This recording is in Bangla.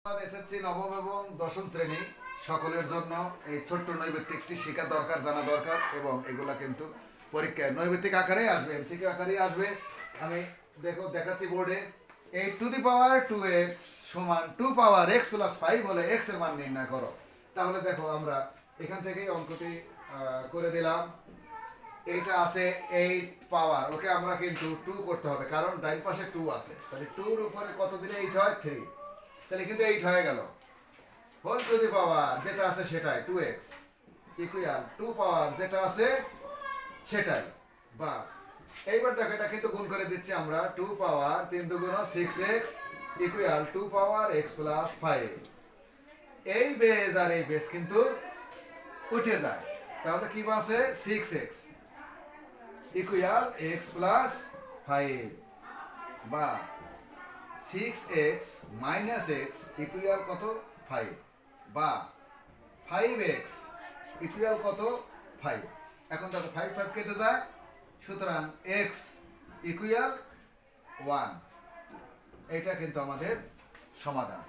এসএসসি নবম এবং দশম শ্রেণী সকলের জন্য এই ছোট্ট নৈবেত্তিকটি শেখা দরকার, জানা দরকার এবং এগুলা কিন্তু পরীক্ষায় নৈবেত্তিক আকারে আসবে, এমসিকিউ আকারেই আসবে। আমি দেখাচ্ছি বোর্ডে 8 টু দি পাওয়ার 2x সমান 2 পাওয়ার x প্লাস 5 হলে x এর মান নির্ণয় করো। তাহলে দেখো আমরা এখান থেকেই অঙ্কটি করে দিলাম। এটা আছে 8 পাওয়ার, ওকে আমরা কিন্তু 2 করতে হবে কারণ ডাইন পাশে 2 আছে, তাহলে 2 এর উপরে কত দিলে 8 হয় 3, তাহলে কিন্তু 8 হয়ে গেল। হোল টু দি পাওয়ার যেটা আছে সেটাই 2x ইকুয়াল 2 পাওয়ার যেটা আছে সেটাই, বা এইবার দেখো এটা কিন্তু গুণ করে দিচ্ছি আমরা। 2 পাওয়ার 3 দুগুণ 6x ইকুয়াল 2 পাওয়ার x প্লাস 5। এই বেস আর এই বেস কিন্তু উঠে যায়, তাহলে কি আছে 6x ইকুয়াল x প্লাস 5, বা 6x মাইনাস x ইকুয়াল কত 5, বা 5x ইকুয়াল কত 5। এখন দেখো 5 5 কেটে যায়, সুতরাং x ইকুয়াল 1। এটা কিন্তু আমাদের সমাধান।